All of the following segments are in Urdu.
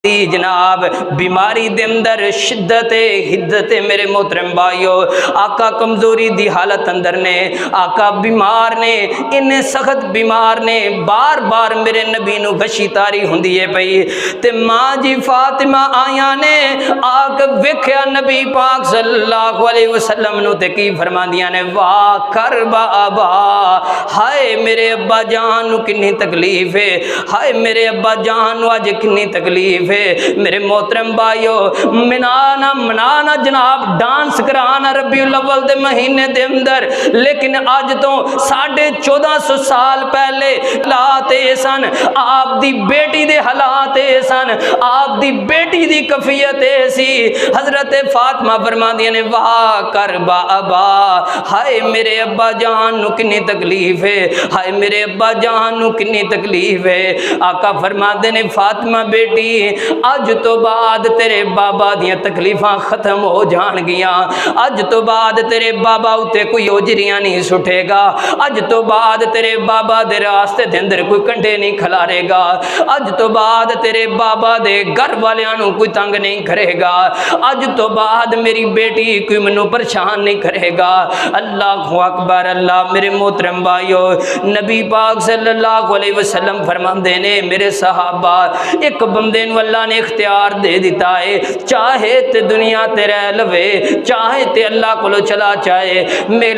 جناب بیماری دے اندر شدت حدت میرے محترم بھائیو، آقا کمزوری دی حالت اندر نے، آقا بیمار نے، انہیں سخت بیمار نے، بار بار میرے نبی نو غشی تاری ہوندی ہے پئی تے ماں جی فاطمہ آیا نے آگ ویکھیا نبی پاک صلی اللہ علیہ وسلم نو تے کی فرماندیاں نے، واہ کربا ابا، ہائے میرے ابا جان نو کنی تکلیف ہے، ہائے میرے ابا جان نو اج کنی تکلیف، میرے محترم بھائیو، منانا جناب ڈانس کرانا ربیع الاول دے مہینے دے اندر، لیکن آج تو 1450 سال پہلے حالات سن، آپ دی بیٹی دے حالات سن، آپ دی بیٹی دی کفیت سی، حضرت فاطمہ فرماندیاں نے واہ کربا ابا، ہائے میرے ابا جان نو کنی تکلیف ہے، ہائے میرے ابا جان نو کنی تکلیف ہے۔ آقا فرماندے نے فاطمہ بیٹی اج تو بعد تیرے بابا دیاں تکلیفاں ختم ہو جان گیاں، اج تو بعد تیرے بابا اتے کوئی اوجریاں نہیں سٹھے گا، اج تو بعد تیرے بابا دے راستے دے اندر کوئی کنڈے نہیں کھلارے گا، اج تو بعد تیرے بابا دے گھر والیاں نو کوئی تنگ نہیں کرے گا، اج تو بعد میری بیٹی کوئی منو پریشان نہیں کرے گا۔ اللہ اکبر اللہ۔ میرے محترم بھائیو، نبی پاک صلی اللہ علیہ وسلم فرماندے نے میرے صحابہ، ایک بندے نو اللہ نے اختیار دے دیتا ہے، چاہے تے دنیا تے رہ لوے، چاہے تے اللہ کو چلا جائے،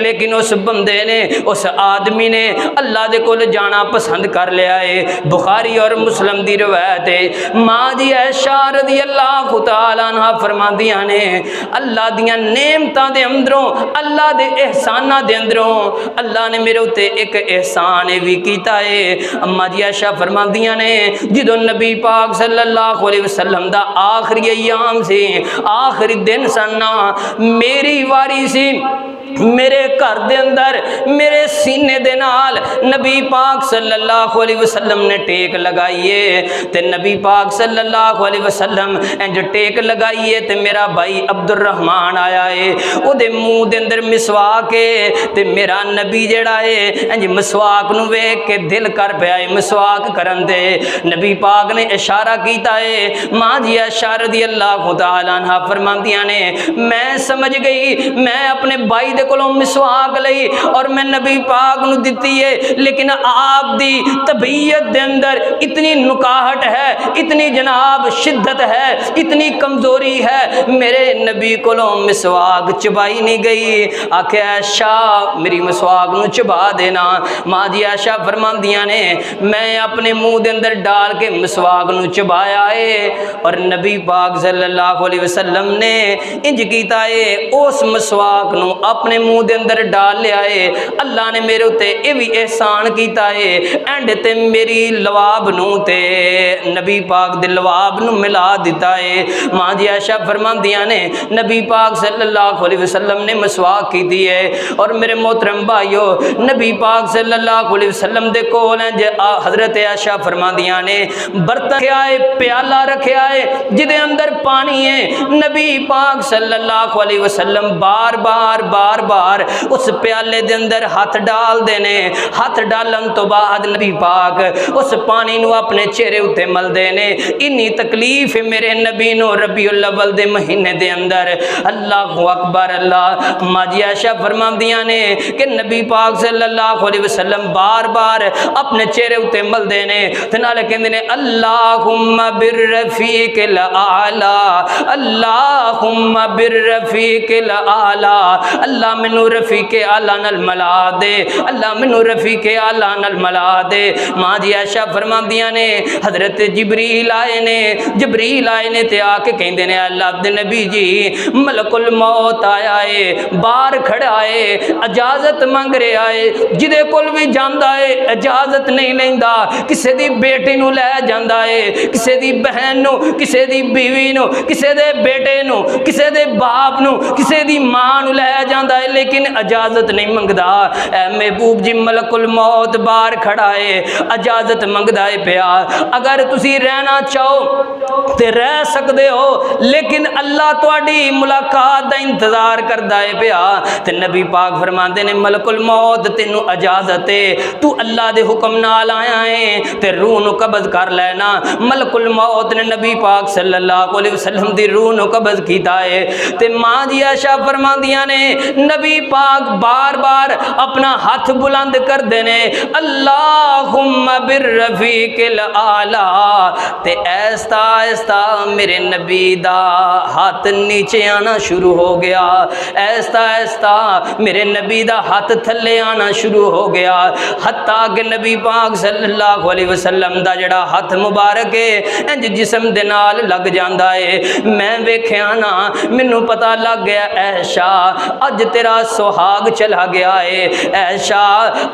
لیکن اس بندے نے، اس آدمی نے اللہ دے کول جانا پسند کر لیا ہے۔ بخاری اور مسلم دی روایت ہے، ماں جی عائشہ رضی اللہ تعالی عنہ فرماندیاں نے، اللہ دیاں نعمتاں دے اندروں، اللہ دے احساناں دے اندروں اللہ نے میرے اوتے ایک احسان بھی کیتا ہے۔ اما جی عائشہ فرماندیاں نے، جدوں نبی پاک صلی اللہ علیہ وسلم دا آخری ایام سی، آخری دن سننا، میری واری سی، میرے گھر دے اندر میرے سینے دے نال نبی پاک صلی اللہ علیہ وسلم نے ٹیک لگائیے تے نبی پاک صلی اللہ علیہ وسلم انج ٹیک لگائیے تے میرا بھائی عبد الرحمن آیا ہے، او دے منہ دے اندر مسواک ہے تے میرا نبی جڑا ہے انج مسواک نو ویکھ کے دل کر پیا ہے مسواک کرن دے۔ نبی پاک نے اشارہ کیتا ہے، ماں جی عائشہ رضی اللہ تعالی عنہ فرماندیاں نے، میں سمجھ گئی، میں اپنے بھائی دے کولوں مسواک لئی اور میں نبی پاک نو دتی ہے، لیکن آپ دی طبیعت دے اندر اتنی نکاہٹ ہے، اتنی جناب شدت ہے، اتنی کمزوری ہے، میرے نبی کولوں مسواک چبائی نہیں گئی۔ آکھے عائشہ میری مسواک نو چبا دینا۔ ماں جی عائشہ فرماندیاں نے، میں اپنے منہ دے اندر ڈال کے مسواک نو چبایا ہے اور نبی پاک صلی اللہ علیہ وسلم نے انج کیتا ہے، اس مسواک نو اپنے منہ دے اندر ڈال لیا ہے۔ اللہ نے میرے تے اے بھی احسان کیتا ہے، اینڈ تے میری لواب نو تے نبی پاک دے لواب نو ملا دیتا ہے۔ ماں جی عائشہ فرماندیاں نے، نبی پاک صلی اللہ علیہ وسلم نے مسواک کی ہے اور میرے محترم بھائیو، نبی پاک صلی اللہ علیہ وسلم دے کول حضرت عائشہ فرماندیاں نے برتن رکھیا ہے، پیالہ رکھیا ہے جدے اندر پانی ہے، نبی پاک صلی اللہ علیہ وسلم بار بار اس پیالے دے اندر ہاتھ ڈال دینے، ہاتھ ڈالن تو بعد نبی پاک اس پانی نو اپنے چہرے اتے مل دینے۔ انی تکلیف میرے نبی نو ربیع الاول دے مہینے دے اندر۔ اللہ اکبر اللہ۔ ماں جی عائشہ فرماندیاں نے کہ نبی پاک صلی اللہ علیہ وسلم بار بار اپنے چہرے اتے مل دینے تے نال کہندے نے، اللہم بالرفیق الاعلی، اللہم بالرفیق الاعلی، اللہ منو رفیق اعلیٰ نال ملا دے، اللہ منو رفیق اعلیٰ نال ملا دے۔ ماں جی عائشہ فرماندیاں نے، حضرت جبریل آئے نے تے آ کے کہندے نے، اللہ دے نبی جی ملک الموت آیا ہے، باہر کھڑا ہے، اجازت منگ رہا ہے، جدے کول بھی جاندا ہے اجازت نہیں لیندا، کسے دی بیٹی نو لے جاندا ہے، کسے دی بہن نو، کسے دی بیوی نو، کسے دے بیٹے نو، کسے دے باپ نو، کسے دی ماں نو لے جاندا چاہتا ہے لیکن اجازت نہیں منگدا. اے محبوب جی ملکل موت باہر کھڑا ہے, اجازت منگدا ہے پیا. اگر تسی رہنا چاہو تے رہ سکدے ہو, لیکن اللہ تواڈی ملاقات دا انتظار کردا ہے پیا. تے نبی پاک فرماندے نے ملک الموت تینوں اجازت ہے, تو اللہ دے حکم نال آیا ہے تے روح نو قبض کر لینا. ملک الموت نے نبی پاک صلی اللہ علیہ وسلم دی روح نو قبض کیتا ہے. تے ماں جی عائشہ فرماندیاں نے نبی پاک بار بار اپنا ہاتھ بلند کر دینے, اللہم بالرفیق الاعلی. تے ایستا ایستا میرے نبی دا ہاتھ نیچے آنا شروع ہو گیا, ایستا ایستا میرے نبی دا ہاتھ تھلے آنا شروع ہو گیا, حتیٰ کہ نبی پاک صلی اللہ علیہ وسلم دا جڑا ہاتھ مبارک ہے انج جسم دے نال لگ جاندا ہے. میں ویکھیا نا مینوں پتہ لگ گیا عائشہ اج تیرا سہاگ چلا گیا ہے, عائشہ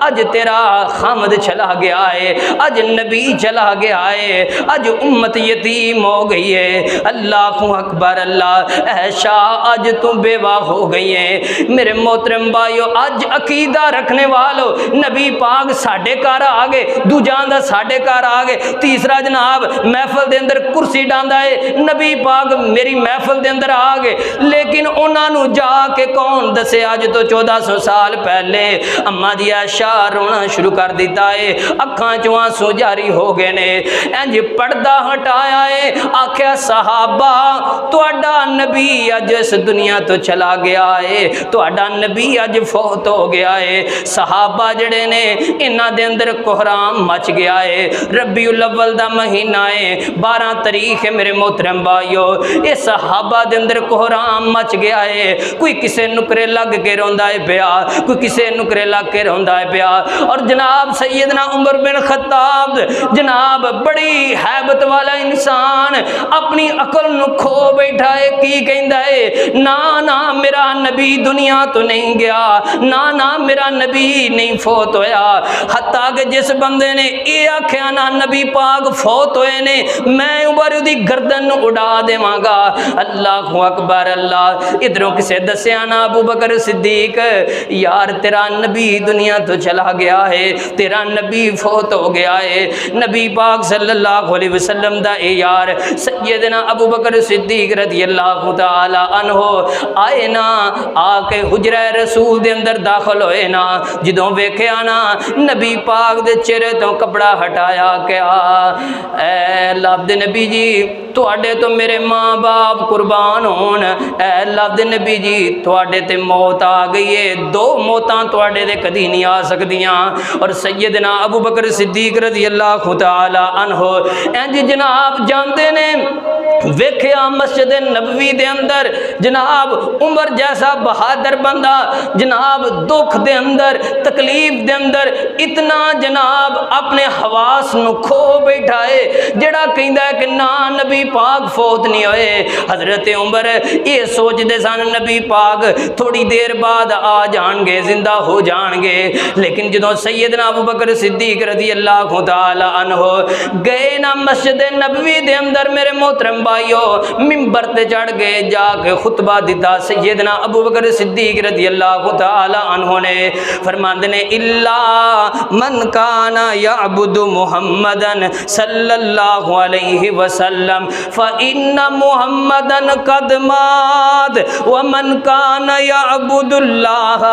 اج تیرا خامد چلا گیا ہے, اج نبی چلا گیا ہے, اج امت یتیم ہو گئی ہے. اللہ اکبر اللہ. عائشہ اج تو بیوہ ہو گئی ہے. میرے محترم بھائیو اج عقیدہ رکھنے والو نبی پاک ساڈے گھر آ گئے, دوجان دا ساڈے گھر آ گئے. تیسرا جناب محفل دے اندر کرسی ڈاندا ہے, نبی پاک میری محفل دے اندر آ گئے, لیکن انہاں نو جا کے کون دسے اج تو 1400 سال پہلے اما جی عائشہ رونا شروع کر دیتا ہے, اکھاں چوں آنسو جاری ہو گئے نے. انج پردہ ہٹایا ہے, آکھیا صحابہ تہاڈا نبی اج اس دنیا تو چلا گیا ہے, تہاڈا نبی اج فوت ہو گیا ہے. صحابہ جڑے نے انہاں دے اندر کوہرام مچ گیا ہے. ربیع الاول دا مہینہ ہے, 12 تاریخ ہے میرے محترم بھائیو. اے صحابہ دے اندر کوہرام مچ گیا ہے. کوئی کسے نکرے لگ کے روندا ہے پیا, کوئی کسے نکرے لگ کے روندا ہے پیا. اور جناب سیدنا عمر بن خطاب جناب بڑی حیبت والا انسان اپنی عقل نو کھو بیٹھا ہے. کی کہندا ہے نا نا میرا نبی دنیا تو نہیں گیا, نا نا میرا نبی نہیں فوت ہویا. حتیٰ کہ جس بندے نے یہ آکھیا نا نبی پاک فوت ہوئے نے میں عمر دی گردن اڑا دیواں گا. اللہ اکبر اللہ. ادھروں کسے دسیا نا ابو بکر صدیق یار تیرا نبی دنیا تو چلا گیا ہے, تیرا نبی فوت ہو گیا ہے. نبی پاک صلی اللہ علیہ وسلم دا اے یار سیدنا ابو بکر صدیق رضی اللہ تعالی عنہ آئے نا, آ کے حجرہ رسول دے اندر داخل ہوئے نا, جدوں ویکھیا نا نبی پاک دے چہرے تو کپڑا ہٹایا کیا اے اللہ دے نبی جی تواڈے تو میرے ماں باپ قربان ہون, اے اللہ دے نبی جی تواڈے تے موت آ گئی ہے, 2 موتاں تواڈے دے کدی نہیں آ سکدیاں. اور سیدنا ابو بکر صدیق رضی اللہ تعالی عنہ انج جناب جاندے نے ویکھیا مسجد نبوی دے اندر جناب عمر جیسا بہادر بندہ جناب دکھ دے اندر تکلیف دے اندر اتنا جناب اپنے حواس نو کھو بیٹھا ہے جڑا کہندا ہے کہ نا نبی پاک فوت نہیں ہوئے. حضرت عمر یہ سوچ دے سن نبی پاک تھوڑی دیر بعد آ جان گے, زندہ ہو جان گے. لیکن جدوں سیدنا ابو بکر صدیق رضی اللہ تعالی عنہ گئے نا مسجد نبوی دے اندر میرے محترم بھائیو منبر تے چڑھ گئے, جا کے خطبہ دیتا سیدنا ابو بکر صدیق رضی اللہ تعالی عنہ نے فرماندے نے الا من کان یعبد محمدن صلی اللہ علیہ وسلم فإن محمدن قد مات ومن کان یعبد اللہ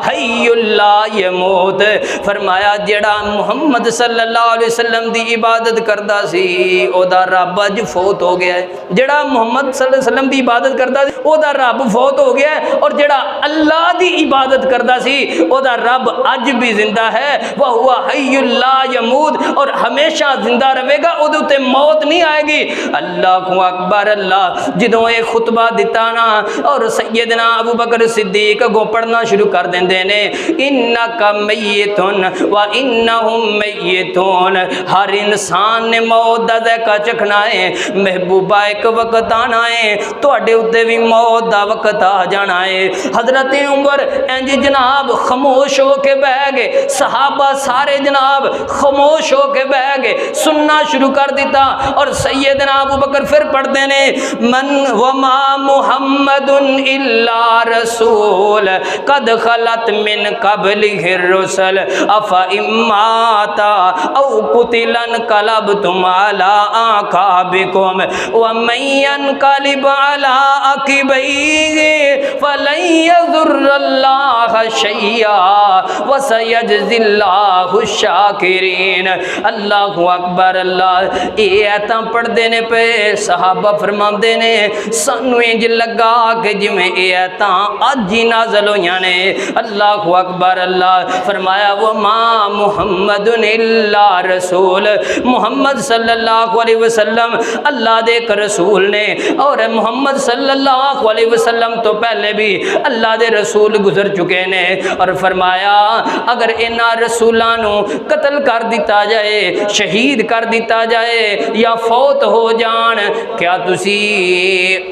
حی لا یموت. فرمایا جڑا محمد صلی اللہ علیہ وسلم دی عبادت کردا سی او دا رب اج فوت ہو گیا ہے. جڑا محمد صلی اللہ علیہ وسلم دی عبادت کردا سی او دا رب فوت ہو گیا ہے, اور جڑا اللہ دی عبادت کردا سی او دا رب اج بھی زندہ ہے. وہو حی لا یموت, اور ہمیشہ زندہ رہے گا, او دے تے موت نہیں آئے گی. اللہ اکبر اللہ. جدوں اے خطبہ دتا نا اور سیدنا ابو بکر صدیق کو پڑھنا شروع کر دیندے نے انک میتون و انہم میتون, ہر انسان نے موت دا ذائقہ چکھنا ہے. محبوبہ ایک وقت آنا ہے تواڈے اُتے بھی موت دا وقت آ جانا ہے۔ حضرت عمر انج جناب خاموش ہو کے بیٹھ گئے، صحابہ سارے جناب خاموش ہو کے بیٹھ گئے، سننا شروع کر دیتا۔ اور سیدنا ابو بکر پھر پڑھتے نے من وما محمد الا رسول قد خلت من قبلہ الرسل افإن مات او قتل انقلبتم علی اعقابکم ومن ينقلب علی عقبیہ فلن یضر اللہ شیئا وسیجزی اللہ الشاکرین۔ اللہ اکبر اللہ۔ یہ ایتاں پڑھتے نے پہ صحابہ فرماندے نے سانو انج لگا کہ جویں یہ ایتاں اج ہی نازل ہوئیاں نے۔ اللہ اکبر اللہ۔ فرمایا وما محمد الا رسول، محمد صلی اللہ علیہ وسلم اللہ دے ایک رسول نے، اور محمد صلی اللہ علیہ وسلم تو پہلے بھی اللہ دے رسول گزر چکے نے۔ اور فرمایا اگر انہاں رسولاں نو قتل کر دیتا جائے، شہید کر دیتا جائے یا فوت ہو جان، کیا تسی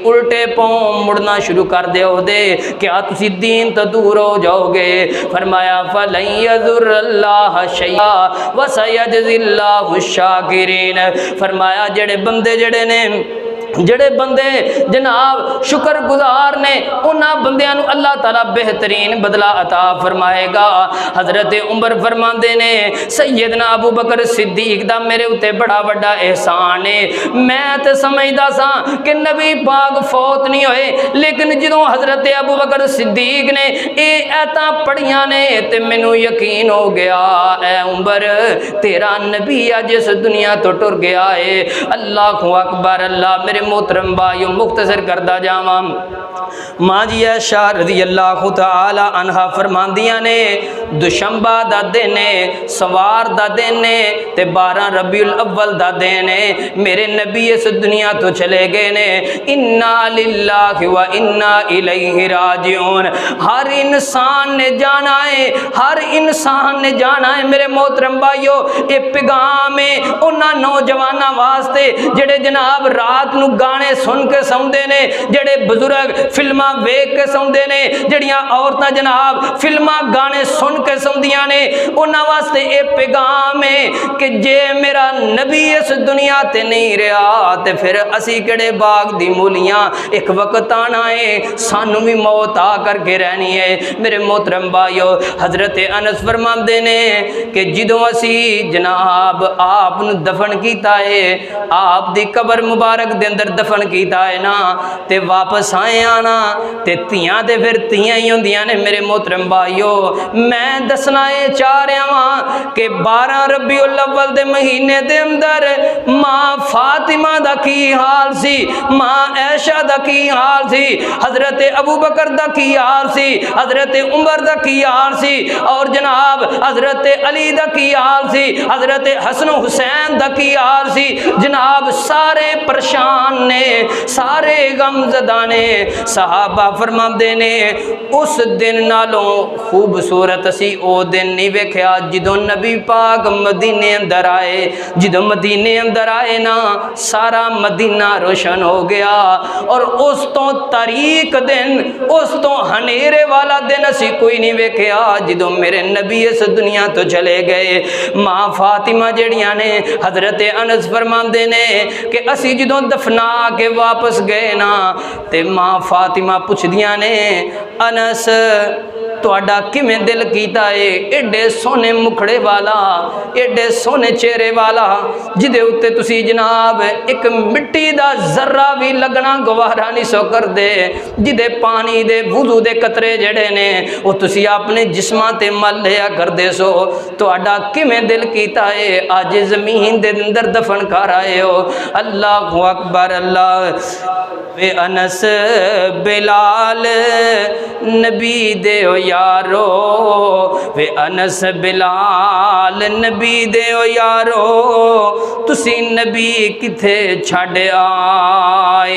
الٹے پاؤں مڑنا شروع کر دیو دے؟ کیا تسی دین تو دور ہو جاؤ گے؟ فرمایا فلن یضر اللہ شیئا وسیجزی اللہ الشاکرین۔ فرمایا جڑے بندے جناب شکر گزار نے انہاں بندیاں نو اللہ تعالیٰ بہترین بدلہ عطا فرمائے گا۔ حضرت عمر فرماندے نے سیدنا ابو بکر صدیق دا میرے اتے بڑا بڑا احسان ہے، میں تے سمجھدا سا کہ نبی پاک فوت نہیں ہوئے، لیکن جدوں حضرت ابو بکر صدیق نے اے ایتاں پڑھیاں نے تے مینوں یقین ہو گیا اے عمر تیرا نبی اج اس دنیا تو ٹر گیا ہے۔ اللہ اکبر اللہ۔ میرے محترم بھائیو مختصر کردہ جاواں، ماں جی عائشہ رضی اللہ تعالی عنہا فرماندیاں نے دوشنبہ دا دن سوار دا دن تے 12 ربیع الاول دا دن میرے نبی اس دنیا تو چلے گئے نے۔ انا للہ و انا الیہ راجعون۔ ہر انسان نے جانا ہے، ہر انسان نے جانا ہے۔ میرے محترم بھائیو یہ پیغام ہے انہاں نوجواناں واسطے جڑے جناب رات نو گانے سن کے سوندے نے، جڑے بزرگ فلماں ویکھ کے سوندے نے، جڑیاں عورتاں جناب فلماں گانے سن کے سوندیاں نے، انہاں واسطے اے پیغام ہے کہ جے میرا نبی اس دنیا تے نہیں رہا تے پھر اسی کڑے باغ دی مولیاں، ایک وقت آنا ہے سانو بھی موت آ کر کے رہنی ہے۔ میرے محترم بھائیو حضرت انس فرماندے نے کہ جدوں اسی جناب آپ نو دفن کیتا ہے، آپ دی قبر مبارک دے اندر دفن کیتا ہے نا تے واپس آئے آنا تے تیاں تے پھر تیاں ہی ہوندیاں نے۔ میرے محترم بھائیو میں دسنا چاہ رہا ہاں کہ 12 ربیع الاول دے مہینے دے اندر ماں فاطمہ دا کی حال سی، ماں عائشہ دا کی حال سی، حضرت ابو بکر دا کی حال سی، حضرت عمر دا کی حال سی، اور جناب حضرت علی دا کی حال سی، حضرت حسن و حسین دا کی حال سی۔ جناب سارے پریشان نے، سارے غم زدہ نے۔ صحابہ فرماندے نے اس دن نالوں خوبصورت اسی او دن نہیں ویکھیا جدوں نبی پاک مدینے اندر آئے۔ جدوں مدینے اندر آئے نا سارا مدینہ روشن ہو گیا، اور اس تو تاریک دن، اس تو ہنیرے والا دن اسی کوئی نہیں ویکھیا جدوں میرے نبی اس دنیا تو چلے گئے۔ ماں فاطمہ جڑیاں نے حضرت انس فرماندے نے کہ اسی جدوں دفنا کے واپس گئے نا تے ماں فاطمہ پوچھدیاں نے انس تہاڈا کیویں دل کیتا ہے ایڈے سونے مکھڑے والا، ایڈے سونے چہرے والا جدے اتے تسی جناب ایک مٹی دا ذرہ بھی لگنا گوارا نہیں سو کر دے، جدے پانی دے وضو دے قطرے جڑے نے وہ تسی اپنے جسماں تے مل لیا کر دے سو، تہاڈا کیویں دل کیتا ہے اج زمین دے اندر دفن کر آئے ہو۔ اللہ اکبر اللہ۔ وے انس بلال نبی دے او یارو، وے انس بلال نبی دے او یارو، تسی نبی کتھے چھڈ آئے